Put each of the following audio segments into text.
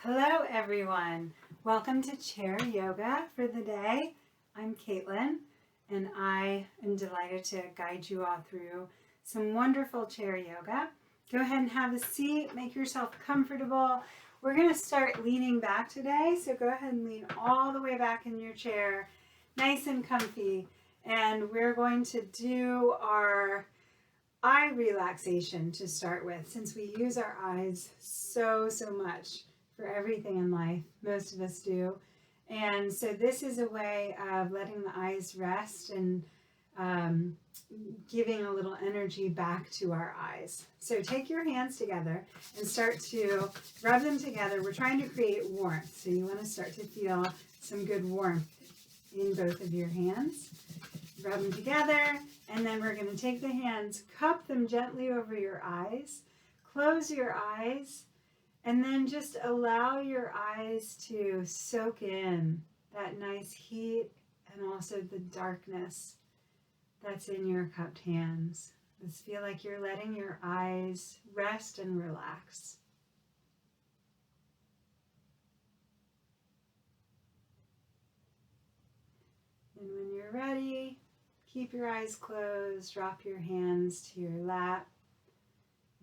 Hello everyone. Welcome to Chair Yoga for the day. I'm Caitlin and I am delighted to guide you all through some wonderful chair yoga. Go ahead and have a seat, make yourself comfortable. We're going to start leaning back today, so go ahead and lean all the way back in your chair, nice and comfy, and we're going to do our eye relaxation to start with, since we use our eyes so much for everything in life. Most of us do. And so this is a way of letting the eyes rest and giving a little energy back to our eyes. So take your hands together and start to rub them together. We're trying to create warmth. So you want to start to feel some good warmth in both of your hands. Rub them together, and then we're going to take the hands, cup them gently over your eyes, close your eyes, and then just allow your eyes to soak in that nice heat and also the darkness that's in your cupped hands. Just feel like you're letting your eyes rest and relax. And when you're ready, keep your eyes closed, drop your hands to your lap,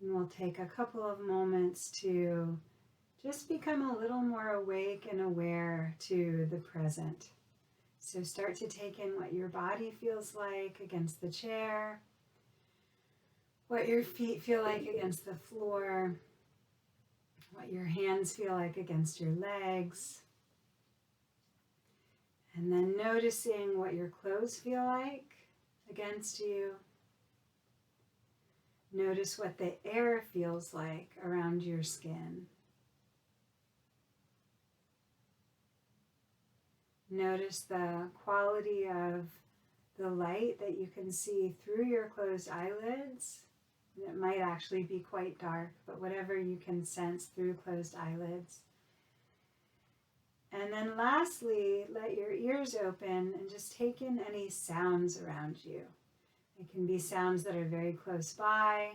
and we'll take a couple of moments to just become a little more awake and aware to the present. So start to take in what your body feels like against the chair, what your feet feel like against the floor, what your hands feel like against your legs, and then noticing what your clothes feel like against you. Notice what the air feels like around your skin. Notice the quality of the light that you can see through your closed eyelids. It might actually be quite dark, but whatever you can sense through closed eyelids. And then lastly, let your ears open and just take in any sounds around you. It can be sounds that are very close by,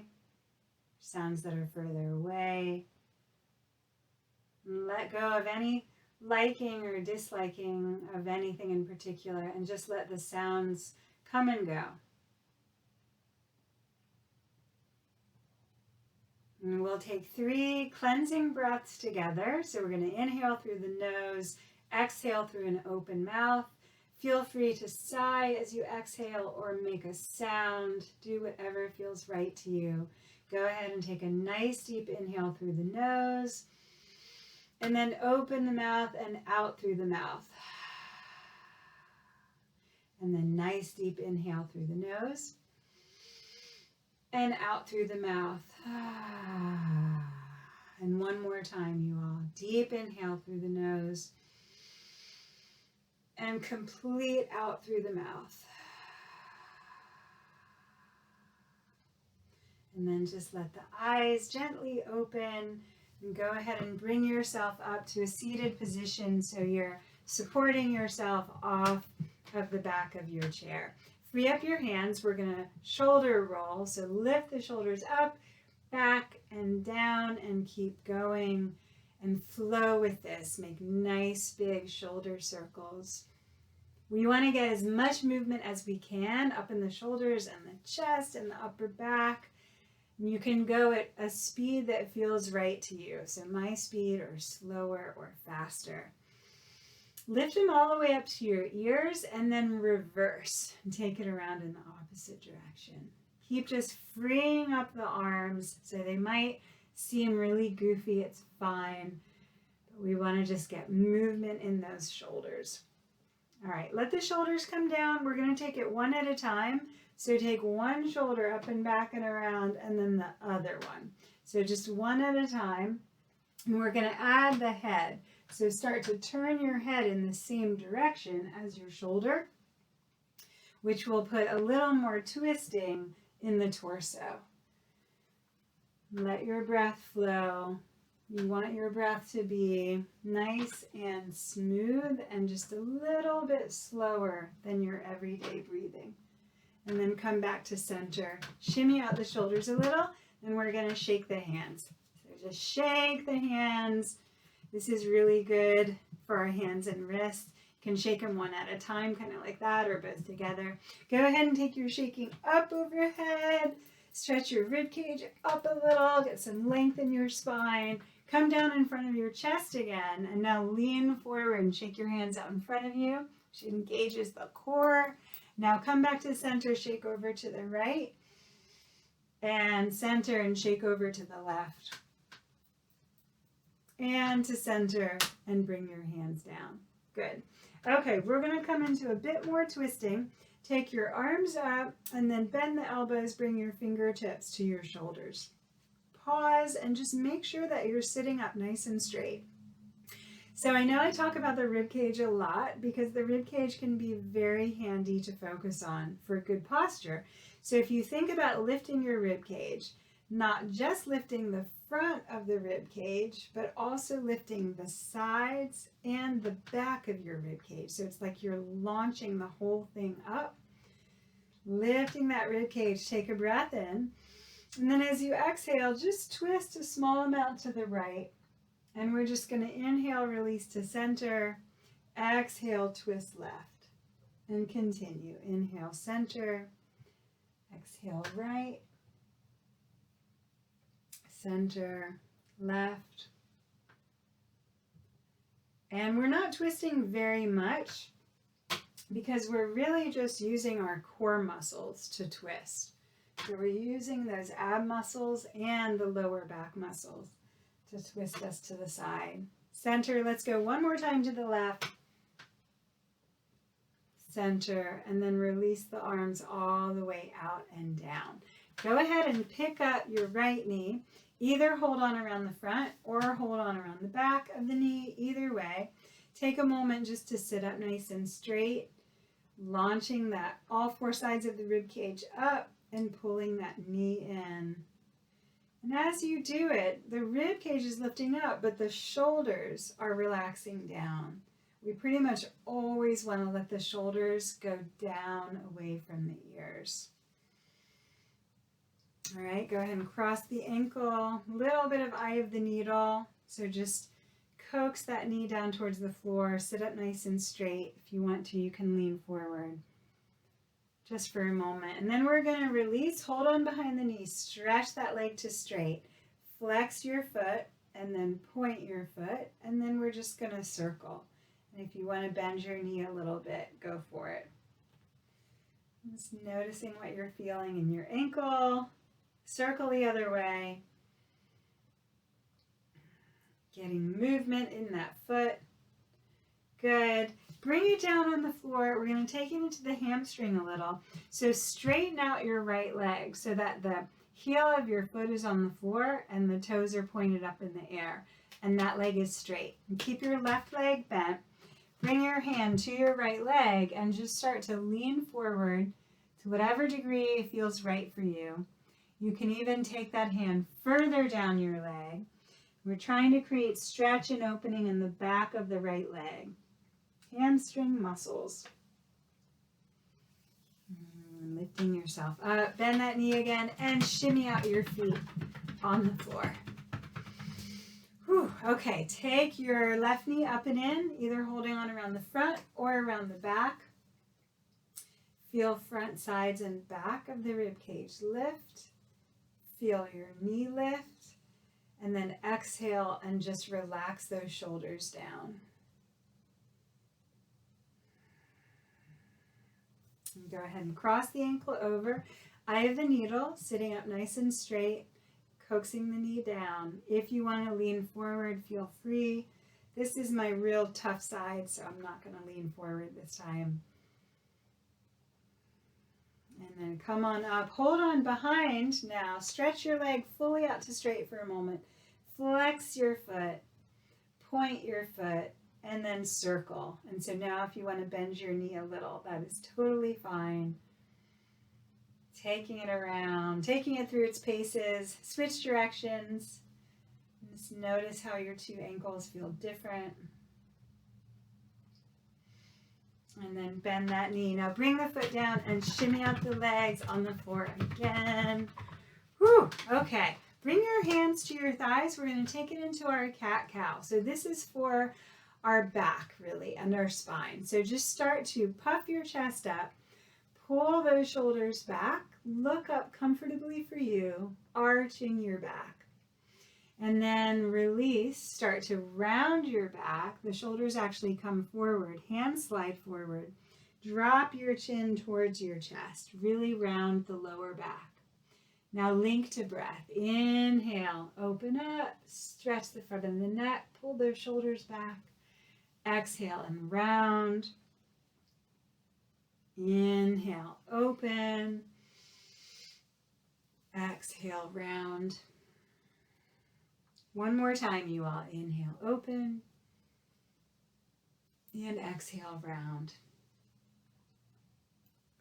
sounds that are further away. And let go of any liking or disliking of anything in particular, and just let the sounds come and go. And we'll take 3 cleansing breaths together. So we're going to inhale through the nose, exhale through an open mouth. Feel free to sigh as you exhale or make a sound. Do whatever feels right to you. Go ahead and take a nice deep inhale through the nose, and then open the mouth and out through the mouth. And then nice deep inhale through the nose and out through the mouth. And one more time, you all. Deep inhale through the nose and complete out through the mouth. And then just let the eyes gently open. And go ahead and bring yourself up to a seated position so you're supporting yourself off of the back of your chair. Free up your hands. We're going to shoulder roll. So lift the shoulders up, back, and down, and keep going and flow with this. Make nice big shoulder circles. We want to get as much movement as we can up in the shoulders and the chest and the upper back. You can go at a speed that feels right to you. So my speed, or slower, or faster. Lift them all the way up to your ears and then reverse and take it around in the opposite direction. Keep just freeing up the arms. So they might seem really goofy, it's fine. But we want to just get movement in those shoulders. All right, let the shoulders come down. We're going to take it one at a time. So take one shoulder up and back and around, and then the other one. So just one at a time. And we're going to add the head. So start to turn your head in the same direction as your shoulder, which will put a little more twisting in the torso. Let your breath flow. You want your breath to be nice and smooth and just a little bit slower than your everyday breathing. And then come back to center. Shimmy out the shoulders a little, and we're going to shake the hands. So just shake the hands. This is really good for our hands and wrists. You can shake them one at a time, kind of like that, or both together. Go ahead and take your shaking up overhead. Stretch your rib cage up a little. Get some length in your spine. Come down in front of your chest again. And now lean forward and shake your hands out in front of you, which engages the core. Now come back to center, shake over to the right. And center and shake over to the left. And to center and bring your hands down. Good. Okay, we're going to come into a bit more twisting. Take your arms up and then bend the elbows, bring your fingertips to your shoulders. Pause and just make sure that you're sitting up nice and straight. So I know I talk about the rib cage a lot because the rib cage can be very handy to focus on for good posture. So if you think about lifting your rib cage, not just lifting the front of the rib cage, but also lifting the sides and the back of your rib cage. So it's like you're launching the whole thing up, lifting that rib cage. Take a breath in. And then as you exhale, just twist a small amount to the right. And we're just going to inhale, release to center. Exhale, twist left. And continue. Inhale, center. Exhale, right. Center, left. And we're not twisting very much because we're really just using our core muscles to twist. So we're using those ab muscles and the lower back muscles to twist us to the side. Center, let's go one more time to the left. Center, and then release the arms all the way out and down. Go ahead and pick up your right knee. Either hold on around the front or hold on around the back of the knee. Either way, take a moment just to sit up nice and straight, launching that all four sides of the rib cage up and pulling that knee in. And as you do it, the rib cage is lifting up, but the shoulders are relaxing down. We pretty much always want to let the shoulders go down away from the ears. All right, go ahead and cross the ankle, a little bit of eye of the needle. So just coax that knee down towards the floor, sit up nice and straight. If you want to, you can lean forward just for a moment. And then we're going to release, hold on behind the knee, stretch that leg to straight, flex your foot, and then point your foot. And then we're just going to circle. And if you want to bend your knee a little bit, go for it. Just noticing what you're feeling in your ankle. Circle the other way. Getting movement in that foot. Good. Bring it down on the floor. We're going to take it into the hamstring a little. So straighten out your right leg so that the heel of your foot is on the floor and the toes are pointed up in the air. And that leg is straight. And keep your left leg bent. Bring your hand to your right leg and just start to lean forward to whatever degree feels right for you. You can even take that hand further down your leg. We're trying to create stretch and opening in the back of the right leg. Hamstring muscles. Lifting yourself up. Bend that knee again and shimmy out your feet on the floor. Whew. Okay, take your left knee up and in, either holding on around the front or around the back. Feel front, sides, and back of the rib cage lift. Feel your knee lift, and then exhale and just relax those shoulders down. And go ahead and cross the ankle over, eye of the needle, sitting up nice and straight, coaxing the knee down. If you want to lean forward, feel free. This is my real tough side, so I'm not going to lean forward this time. And then come on up, hold on behind now, stretch your leg fully out to straight for a moment, flex your foot, point your foot, and then circle. And so now if you want to bend your knee a little, that is totally fine. Taking it around, taking it through its paces, switch directions, just notice how your two ankles feel different. And then bend that knee. Now bring the foot down and shimmy out the legs on the floor again. Whew, okay. Bring your hands to your thighs. We're going to take it into our cat-cow. So this is for our back, really, and our spine. So just start to puff your chest up. Pull those shoulders back. Look up comfortably for you, arching your back. And then release. Start to round your back. The shoulders actually come forward. Hands slide forward. Drop your chin towards your chest. Really round the lower back. Now link to breath. Inhale, open up, stretch the front of the neck, pull those shoulders back. Exhale and round. Inhale, open. Exhale, round. One more time, you all. Inhale, open. And exhale, round.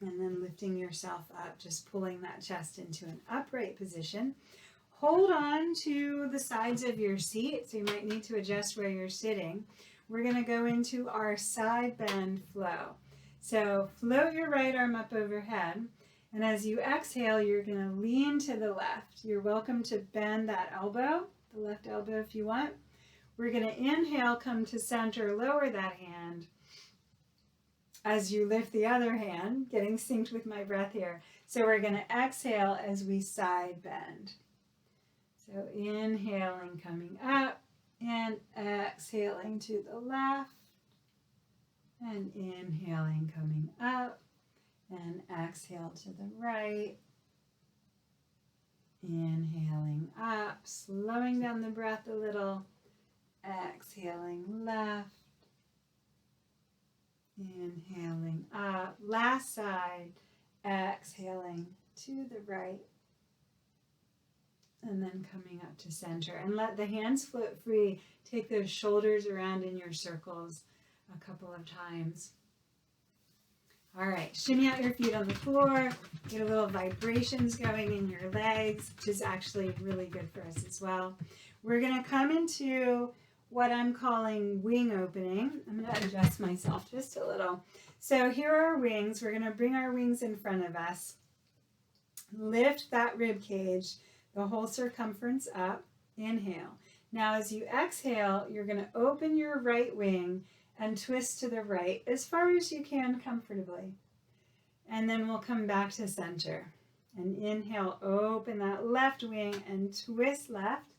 And then lifting yourself up, just pulling that chest into an upright position. Hold on to the sides of your seat, so you might need to adjust where you're sitting. We're going to go into our side bend flow. So float your right arm up overhead, and as you exhale, you're going to lean to the left. You're welcome to bend that elbow, the left elbow if you want. We're going to inhale, come to center, lower that hand. As you lift the other hand, getting synced with my breath here. So we're going to exhale as we side bend. So inhaling, coming up, and exhaling to the left, and inhaling, coming up, and exhale to the right. Inhaling up, slowing down the breath a little, exhaling left. Inhaling up, last side, exhaling to the right, and then coming up to center. And let the hands float free. Take those shoulders around in your circles a couple of times. All right, shimmy out your feet on the floor. Get a little vibrations going in your legs, which is actually really good for us as well. We're going to come into what I'm calling wing opening. I'm going to adjust myself just a little. So here are our wings. We're going to bring our wings in front of us. Lift that rib cage, the whole circumference up. Inhale. Now as you exhale, you're going to open your right wing and twist to the right as far as you can comfortably. And then we'll come back to center. And inhale, open that left wing and twist left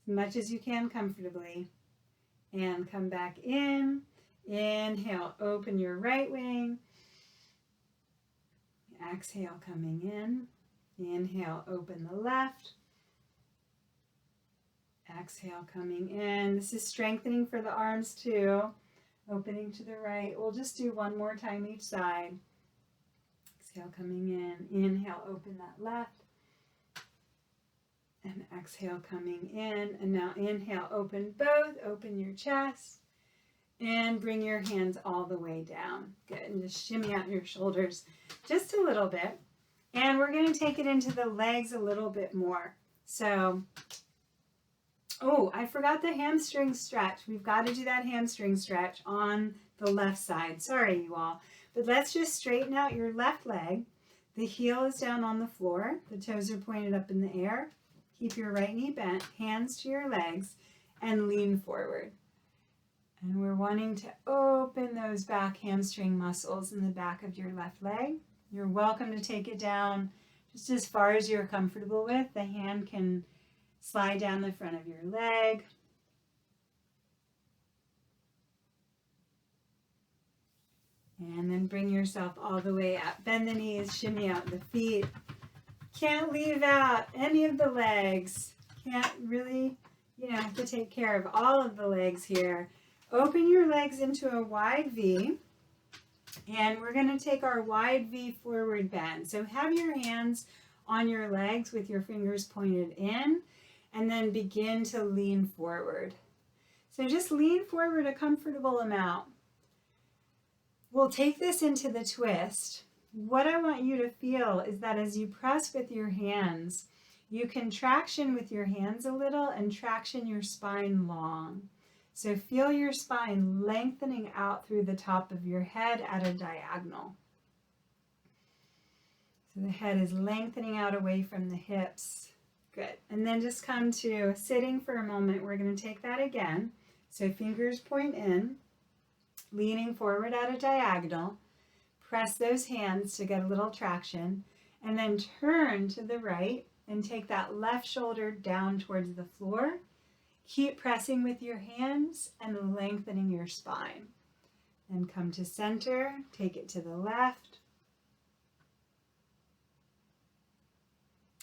as much as you can comfortably. And come back in. Inhale, open your right wing. Exhale, coming in. Inhale, open the left. Exhale, coming in. This is strengthening for the arms too. Opening to the right. We'll just do one more time each side. Exhale, coming in. Inhale, open that left. And exhale, coming in. And now inhale, open both. Open your chest. And bring your hands all the way down. Good. And just shimmy out your shoulders just a little bit. And we're going to take it into the legs a little bit more. So, oh, I forgot the hamstring stretch. We've got to do that hamstring stretch on the left side. Sorry, you all. But let's just straighten out your left leg. The heel is down on the floor. The toes are pointed up in the air. Keep your right knee bent, hands to your legs, and lean forward. And we're wanting to open those back hamstring muscles in the back of your left leg. You're welcome to take it down just as far as you're comfortable with. The hand can slide down the front of your leg. And then bring yourself all the way up. Bend the knees, shimmy out the feet. Can't leave out any of the legs. Can't really, have to take care of all of the legs here. Open your legs into a wide V. And we're going to take our wide V forward bend. So have your hands on your legs with your fingers pointed in. And then begin to lean forward. So just lean forward a comfortable amount. We'll take this into the twist. What I want you to feel is that as you press with your hands, you can traction with your hands a little and traction your spine long. So feel your spine lengthening out through the top of your head at a diagonal. So the head is lengthening out away from the hips. Good. And then just come to sitting for a moment. We're going to take that again. So fingers point in, leaning forward at a diagonal. Press those hands to get a little traction. And then turn to the right and take that left shoulder down towards the floor. Keep pressing with your hands and lengthening your spine. And come to center. Take it to the left.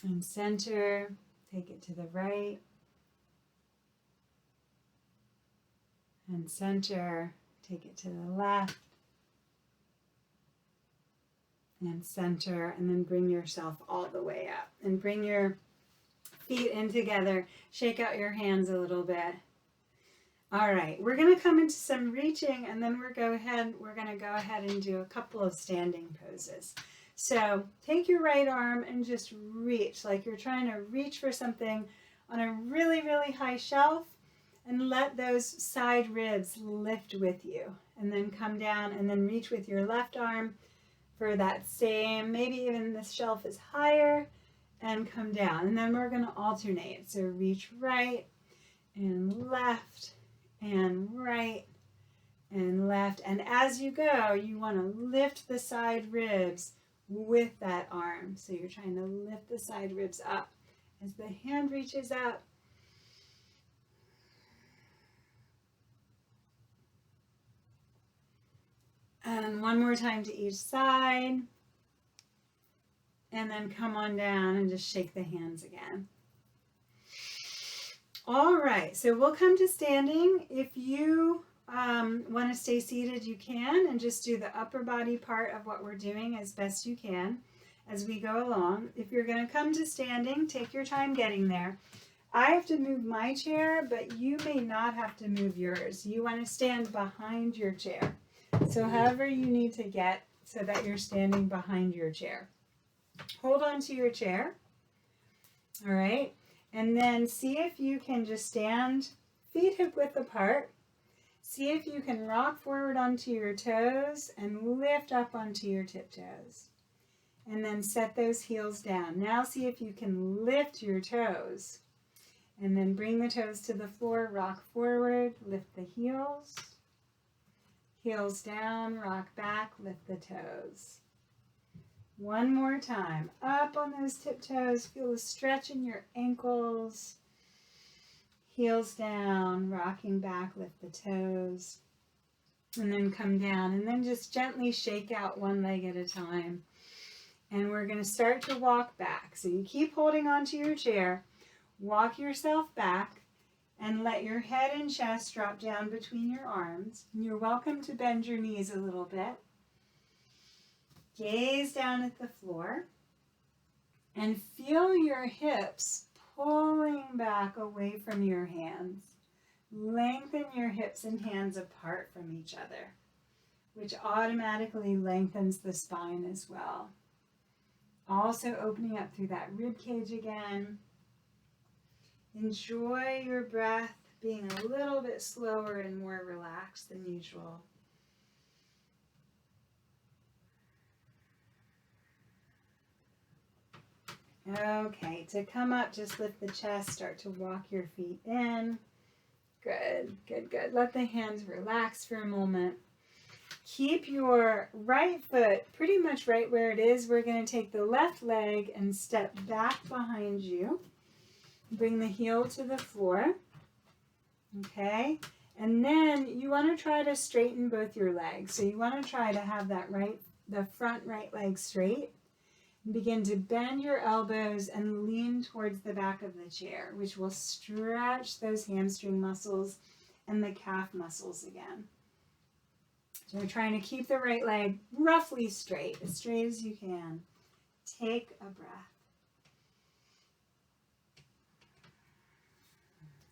And center. Take it to the right. And center. Take it to the left. And center. And then bring yourself all the way up. And bring your feet in together. Shake out your hands a little bit. All right, we're going to come into some reaching, and then we're going to go ahead and do a couple of standing poses. So take your right arm and just reach, like you're trying to reach for something on a really, really high shelf, and let those side ribs lift with you. And then come down and then reach with your left arm for that same, maybe even the shelf is higher, and come down. And then we're going to alternate. So reach right and left and right and left. And as you go, you want to lift the side ribs with that arm. So you're trying to lift the side ribs up as the hand reaches up. And one more time to each side. And then come on down and just shake the hands again. All right, so we'll come to standing. If you want to stay seated, you can, and just do the upper body part of what we're doing as best you can as we go along. If you're going to come to standing, take your time getting there. I have to move my chair, but you may not have to move yours. You want to stand behind your chair. So however you need to get so that you're standing behind your chair. Hold on to your chair. All right. And then see if you can just stand feet hip width apart. See if you can rock forward onto your toes and lift up onto your tiptoes. And then set those heels down. Now see if you can lift your toes. And then bring the toes to the floor, rock forward, lift the heels. Heels down, rock back, lift the toes. One more time. Up on those tiptoes. Feel the stretch in your ankles. Heels down, rocking back, lift the toes. And then come down. And then just gently shake out one leg at a time. And we're going to start to walk back. So you keep holding onto your chair. Walk yourself back. And let your head and chest drop down between your arms. And you're welcome to bend your knees a little bit. Gaze down at the floor and feel your hips pulling back away from your hands. Lengthen your hips and hands apart from each other, which automatically lengthens the spine as well. Also opening up through that rib cage again. Enjoy your breath being a little bit slower and more relaxed than usual. Okay, to come up, just lift the chest, start to walk your feet in. Good, good, good. Let the hands relax for a moment. Keep your right foot pretty much right where it is. We're going to take the left leg and step back behind you. Bring the heel to the floor. Okay, and then you want to try to straighten both your legs. So you want to try to have the front right leg straight. Begin to bend your elbows and lean towards the back of the chair, which will stretch those hamstring muscles and the calf muscles again. So we're trying to keep the right leg roughly straight as you can. Take a breath.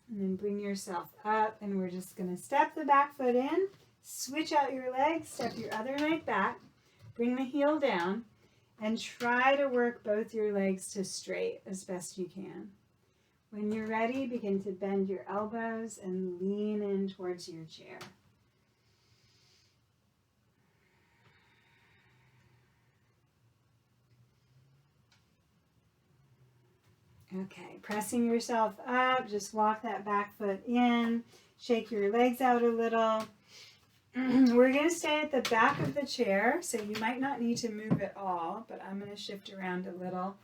And then bring yourself up, and we're just going to step the back foot in, switch out your leg, step your other leg back, bring the heel down, and try to work both your legs to straight as best you can. When you're ready, begin to bend your elbows and lean in towards your chair. Okay, pressing yourself up, just walk that back foot in, shake your legs out a little. We're going to stay at the back of the chair, so you might not need to move at all, but I'm going to shift around a little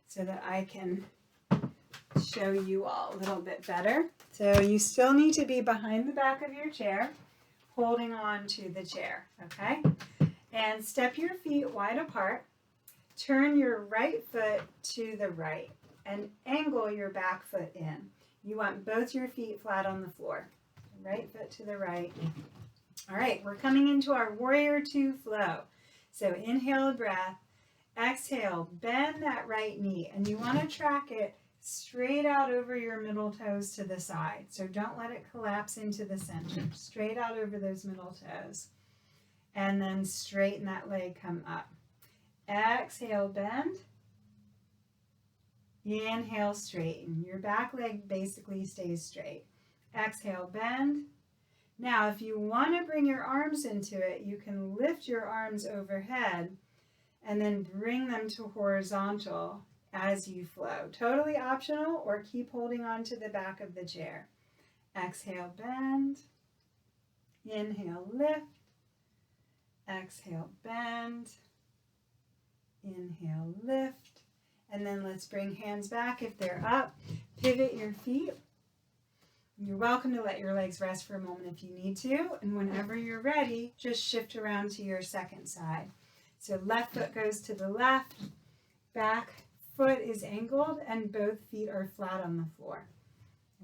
so that I can show you all a little bit better. So you still need to be behind the back of your chair, holding on to the chair, okay? And step your feet wide apart. Turn your right foot to the right and angle your back foot in. You want both your feet flat on the floor. Right foot to the right. All right, we're coming into our Warrior Two flow. So inhale a breath, exhale, bend that right knee, and you want to track it straight out over your middle toes to the side. So don't let it collapse into the center. Straight out over those middle toes. And then straighten that leg, come up. Exhale, bend. Inhale, straighten. Your back leg basically stays straight. Exhale, bend. Now, if you want to bring your arms into it, you can lift your arms overhead and then bring them to horizontal as you flow. Totally optional, or keep holding on to the back of the chair. Exhale, bend. Inhale, lift. Exhale, bend. Inhale, lift. And then let's bring hands back if they're up. Pivot your feet. You're welcome to let your legs rest for a moment if you need to. And whenever you're ready, just shift around to your second side. So left foot goes to the left, back foot is angled, and both feet are flat on the floor.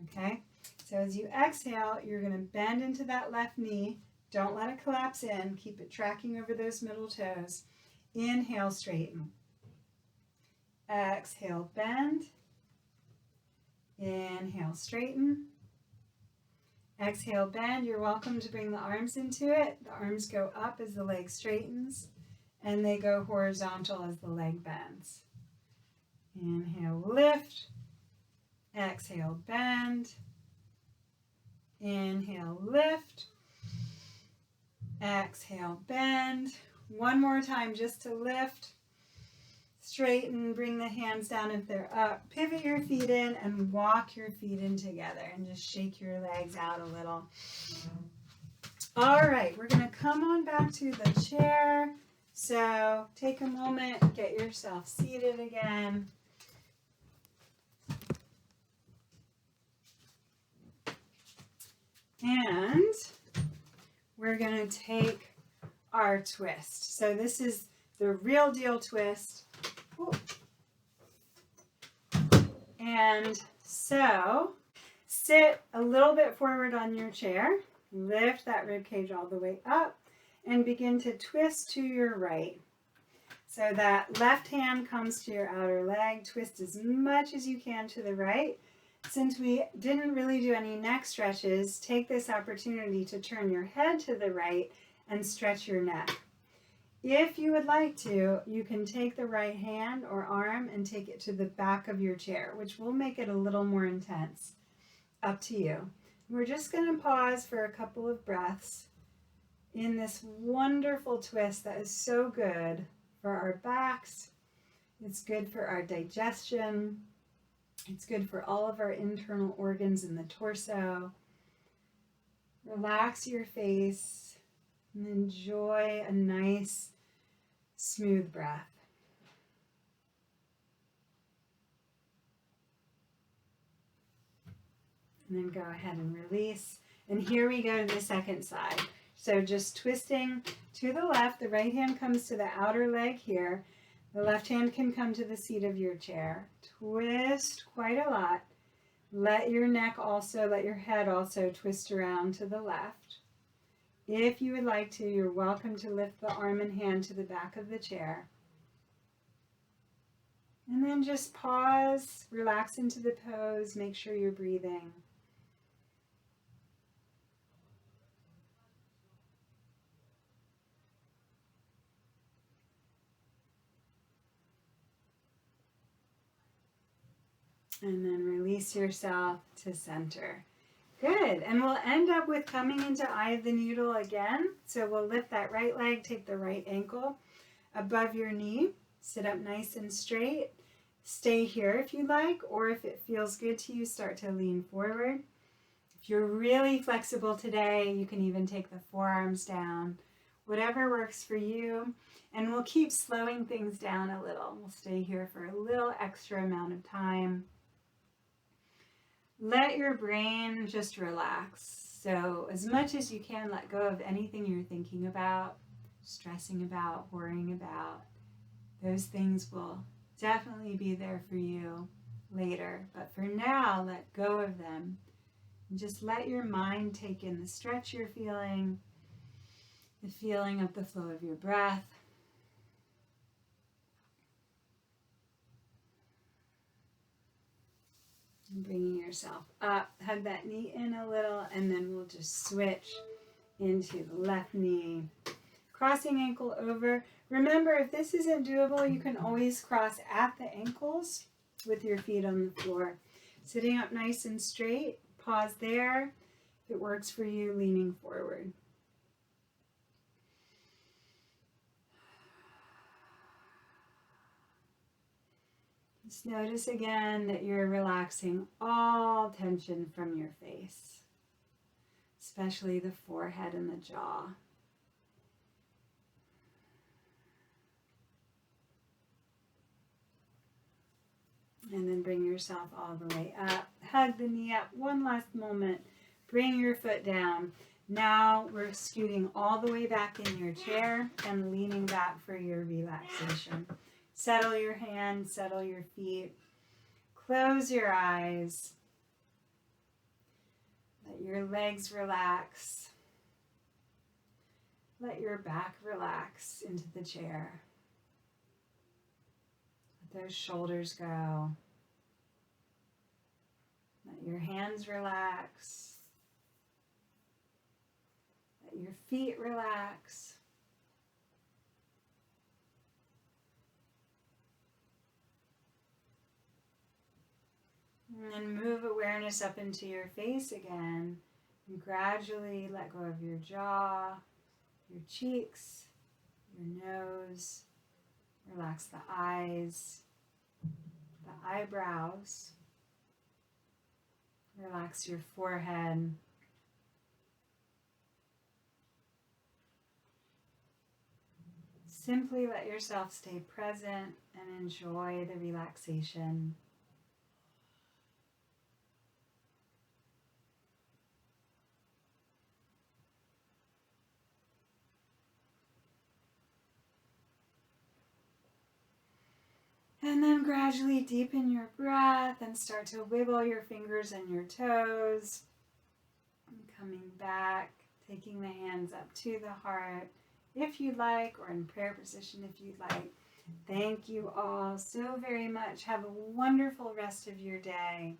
Okay? So as you exhale, you're going to bend into that left knee. Don't let it collapse in. Keep it tracking over those middle toes. Inhale, straighten. Exhale, bend. Inhale, straighten. Exhale, bend. You're welcome to bring the arms into it. The arms go up as the leg straightens, and they go horizontal as the leg bends. Inhale, lift. Exhale, bend. Inhale, lift. Exhale, bend. One more time just to lift. Straighten, bring the hands down if they're up. Pivot your feet in and walk your feet in together and just shake your legs out a little. All right, we're going to come on back to the chair. So take a moment, get yourself seated again. And we're going to take our twist. So this is the real deal twist. Ooh. And so sit a little bit forward on your chair, lift that rib cage all the way up, and begin to twist to your right. So that left hand comes to your outer leg, twist as much as you can to the right. Since we didn't really do any neck stretches, take this opportunity to turn your head to the right and stretch your neck. If you would like to, you can take the right hand or arm and take it to the back of your chair, which will make it a little more intense. Up to you. We're just going to pause for a couple of breaths in this wonderful twist that is so good for our backs. It's good for our digestion. It's good for all of our internal organs in the torso. Relax your face and enjoy a nice, smooth breath. And then go ahead and release. And here we go to the second side. So just twisting to the left, the right hand comes to the outer leg here. The left hand can come to the seat of your chair. Twist quite a lot. Let your head also twist around to the left. If you would like to, you're welcome to lift the arm and hand to the back of the chair. And then just pause, relax into the pose, make sure you're breathing. And then release yourself to center. Good, and we'll end up with coming into eye of the needle again. So we'll lift that right leg, take the right ankle above your knee, sit up nice and straight, stay here if you like, or if it feels good to you, start to lean forward. If you're really flexible today, you can even take the forearms down, whatever works for you. And we'll keep slowing things down a little. We'll stay here for a little extra amount of time. Let your brain just relax. So as much as you can, let go of anything you're thinking about, stressing about, worrying about. Those things will definitely be there for you later. But for now, let go of them. And just let your mind take in the stretch you're feeling, the feeling of the flow of your breath. And bringing yourself up, hug that knee in a little, and then we'll just switch into the left knee. Crossing ankle over. Remember, if this isn't doable, you can always cross at the ankles with your feet on the floor. Sitting up nice and straight, pause there. If it works for you, leaning forward. Just notice again that you're relaxing all tension from your face, especially the forehead and the jaw. And then bring yourself all the way up. Hug the knee up one last moment. Bring your foot down. Now we're scooting all the way back in your chair and leaning back for your relaxation. Settle your hands, settle your feet. Close your eyes. Let your legs relax. Let your back relax into the chair. Let those shoulders go. Let your hands relax. Let your feet relax. And then move awareness up into your face again. And gradually let go of your jaw, your cheeks, your nose. Relax the eyes, the eyebrows. Relax your forehead. Simply let yourself stay present and enjoy the relaxation. And then gradually deepen your breath and start to wiggle your fingers and your toes. And coming back, taking the hands up to the heart if you'd like, or in prayer position if you'd like. Thank you all so very much. Have a wonderful rest of your day.